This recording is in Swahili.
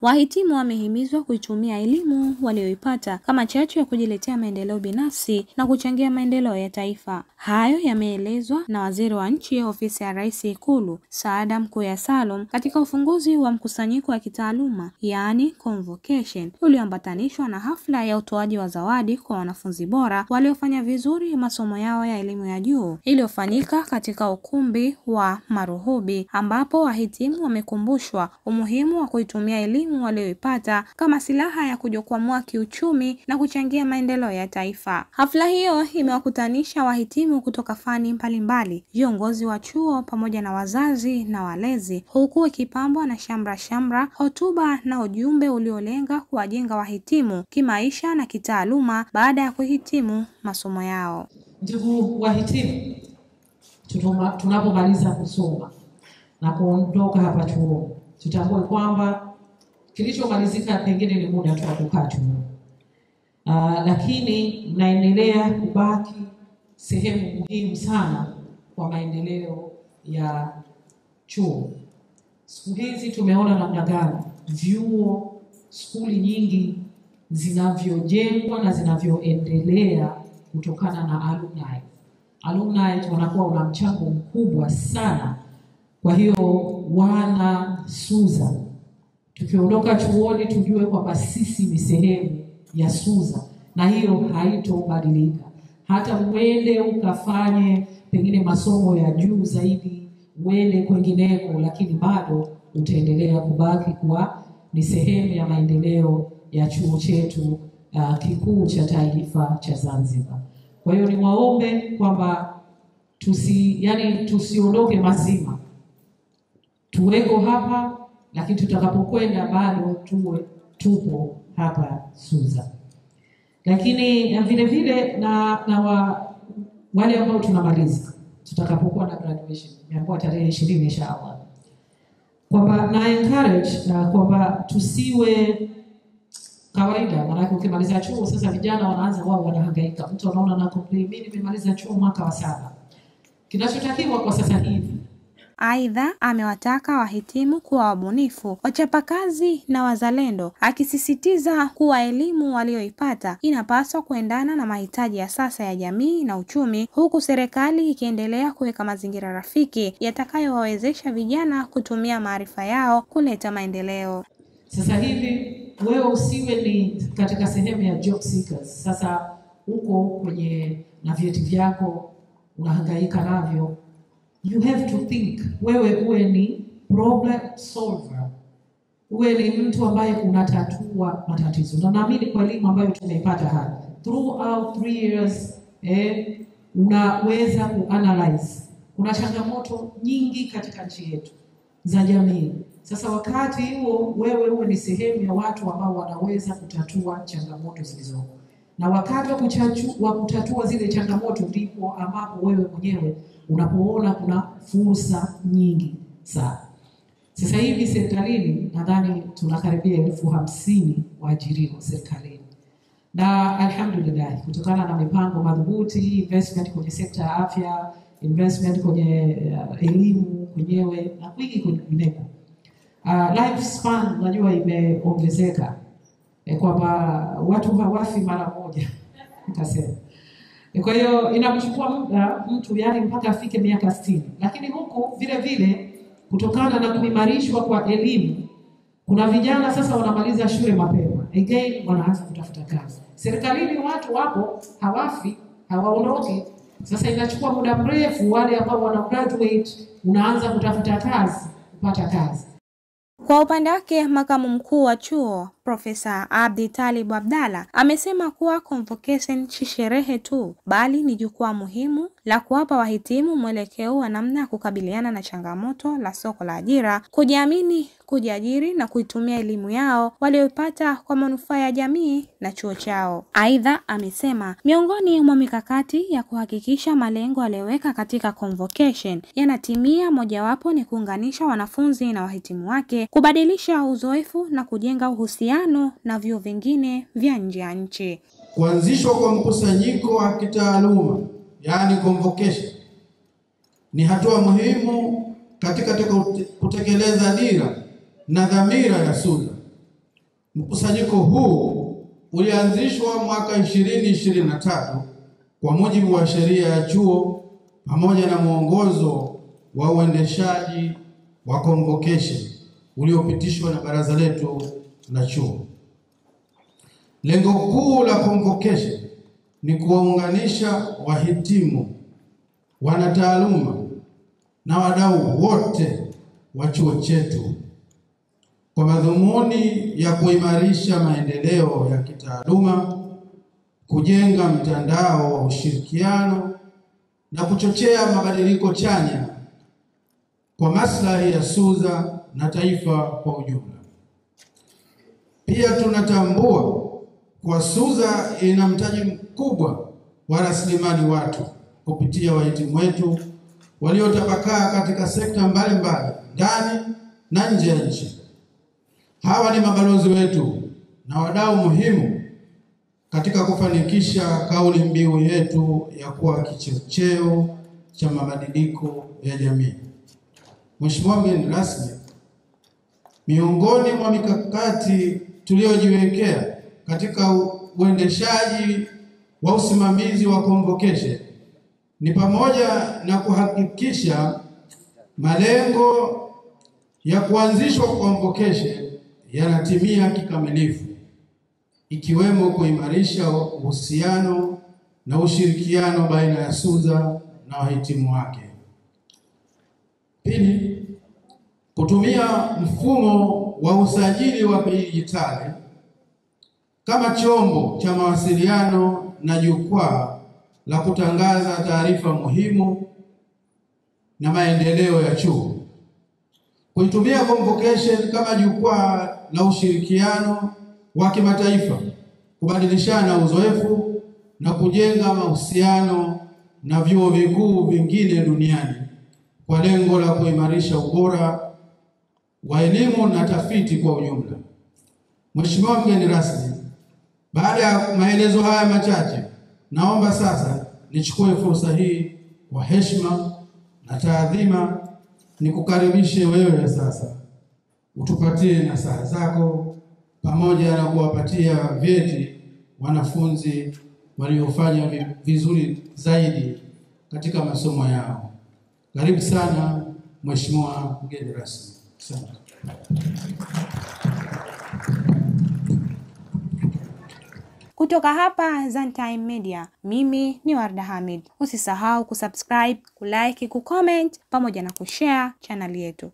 Wahitimu wamehimizwa kuitumia elimu walioipata kama chachu ya kujiletea maendeleo binafsi na kuchangia maendeleo ya taifa. Hayo yameelezwa na Waziri wa Nchi, Ofisi ya Rais, Ikulu, Saada Mkuya Salum katika ufunguzi wa mkusanyiko wa kitaaluma, yaani convocation, ulioambatanishwa na hafla ya utoaji wa zawadi kwa wanafunzi bora waliofanya vizuri masomo yao ya elimu ya juu iliyofanyika katika ukumbi wa Maruhubi, ambapo wahitimu wamekumbushwa umuhimu wa kuitumia elimu walioipata kama silaha ya kujikwamua kiuchumi na kuchangia maendeleo ya taifa. Hafla hiyo imewakutanisha wahitimu kutoka fani mbalimbali, viongozi wa chuo pamoja na wazazi na walezi, huku ikipambwa na shamra, hotuba na ujumbe uliolenga kuwajenga wahitimu kimaisha na kitaaluma baada ya kuhitimu masomo yao. Ndugu wahitimu, tunapomaliza kusoma na kuondoka hapa chuo, tutambue kwamba kilichomalizika pengine ni muda tu wa kukaa chuo. Lakini mnaendelea kubaki sehemu muhimu sana kwa maendeleo ya chuo. Siku hizi tumeona namna gani vyuo, skuli nyingi zinavyojengwa na zinavyoendelea kutokana na alumni. Alumni wanakuwa una mchango mkubwa sana. Kwa hiyo wana SUZA, tukiondoka chuoni tujue kwamba sisi ni sehemu ya SUZA, na hiyo haitobadilika. Hata uende ukafanye pengine masomo ya juu zaidi, uende kwengineko, lakini bado utaendelea kubaki kuwa ni sehemu ya maendeleo ya chuo chetu kikuu cha cha Zanzibar. Kwa hiyo ni waombe kwamba tusiondoke mazima. Tuweko hapa, lakini tutakapokwenda bado tupo hapa SUZA. Lakini vile vile wale ambao tunamaliza tutakapokuwa na graduation, miaka tarehe 20 inshallah, kwamba na encourage kwamba tusiwe kawaida. Maana ukimaliza chuo sasa vijana wanaanza wao wanahangaika. Mtu anaona na complain, mimi nimemaliza chuo mwaka wa 7. Kinachotakiwa kwa sasa hivi. Aidha, amewataka wahitimu kuwa wabunifu, wachapakazi na wazalendo, akisisitiza kuwa elimu walioipata inapaswa kuendana na mahitaji ya sasa ya jamii na uchumi, huku serikali ikiendelea kuweka mazingira rafiki yatakayowawezesha vijana kutumia maarifa yao kuleta maendeleo. Sasa hivi wewe usiwe ni katika sehemu ya job seekers. Sasa uko kwenye na vyeti vyako unahangaika navyo. You have to think. Wewe uwe ni problem solver. Uwe ni mtu ambaye unatatua matatizo. Na naamini kwa elimu ambayo tumeipata hapa, throughout 3 years, unaweza kuanalyze. Kuna changamoto nyingi katika nchi yetu za jamii. Sasa wakati huo wewe uwe ni sehemu ya watu ambao wanaweza kutatua changamoto zilizopo. Na wakati wa kutatua zile changamoto ndipo ambapo wewe mwenyewe unapoona kuna fursa nyingi sana. Sasa hivi serikalini nadhani tunakaribia 50,000 waajiriwa serikalini. Na alhamdulillah, kutokana na mipango madhubuti, investment kwenye sekta ya afya, investment kwenye elimu kwenyewe na kwingi kwingineko. Lifespan najua imeongezeka, kwamba watu hawafi mara moja nitasema. Kwa hiyo inamchukua muda mtu mpaka afike miaka 60. Lakini huku vile vile kutokana na kuimarishwa kwa elimu, kuna vijana sasa wanamaliza shule mapema, again wanaanza kutafuta kazi. Serikalini watu wapo hawafi, hawaondoki. Sasa inachukua muda mrefu wale ambao wana graduate unaanza kutafuta kazi, kupata kazi. Kwa upande wake, makamu mkuu wa chuo Profesa Abdi Talib Abdalla amesema kuwa convocation si sherehe tu, bali ni jukwaa muhimu la kuwapa wahitimu mwelekeo wa namna ya kukabiliana na changamoto la soko la ajira, kujiamini, kujiajiri na kuitumia elimu yao walioipata kwa manufaa ya jamii na chuo chao. Aidha, amesema miongoni mwa mikakati ya kuhakikisha malengo yaliyoweka katika convocation yanatimia, mojawapo ni kuunganisha wanafunzi na wahitimu wake, kubadilisha uzoefu na kujenga uhusiano na vyuo vingine vya nje ya nchi. Kuanzishwa kwa mkusanyiko wa kitaaluma, yaani convocation, ni hatua muhimu katika kutekeleza dira na dhamira ya SUZA Mkusanyiko huu ulianzishwa mwaka 2023 kwa mujibu wa sheria ya chuo pamoja na mwongozo wa uendeshaji wa convocation uliopitishwa na baraza letu la chuo. Lengo kuu la convocation ni kuwaunganisha wahitimu, wanataaluma na wadau wote wa chuo chetu kwa madhumuni ya kuimarisha maendeleo ya kitaaluma, kujenga mtandao wa ushirikiano na kuchochea mabadiliko chanya kwa maslahi ya SUZA na taifa kwa ujumla. Pia tunatambua kwa SUZA ina mtaji mkubwa wa rasilimali watu kupitia wahitimu wetu waliotapakaa katika sekta mbalimbali ndani na nje ya nchi. Hawa ni mabalozi wetu na wadau muhimu katika kufanikisha kauli mbiu yetu ya kuwa kichocheo cha mabadiliko ya jamii. Mheshimiwa mgeni rasmi, miongoni mwa mikakati tuliyojiwekea katika uendeshaji wa usimamizi wa convocation ni pamoja na kuhakikisha malengo ya kuanzishwa kwa convocation yanatimia kikamilifu, ikiwemo kuimarisha uhusiano na ushirikiano baina ya SUZA na wahitimu wake. Pili, kutumia mfumo wa usajili wa kidijitali kama chombo cha mawasiliano na jukwaa la kutangaza taarifa muhimu na maendeleo ya chuo. Kuitumia convocation kama jukwaa la ushirikiano wa kimataifa, kubadilishana uzoefu na kujenga mahusiano na vyuo vikuu vingine duniani kwa lengo la kuimarisha ubora wa elimu na tafiti kwa ujumla. Mheshimiwa mgeni rasmi, baada ya maelezo haya machache, naomba sasa nichukue fursa hii kwa heshima na taadhima nikukaribishe wewe sasa utupatie nasaha zako pamoja na kuwapatia vyeti wanafunzi waliofanya vizuri zaidi katika masomo yao. Karibu sana Mheshimiwa mgeni rasmi. Asante. Kutoka hapa Zantime Media, mimi ni Warda Hamid. Usisahau kusubscribe, kulike, kucomment pamoja na kushare channel yetu.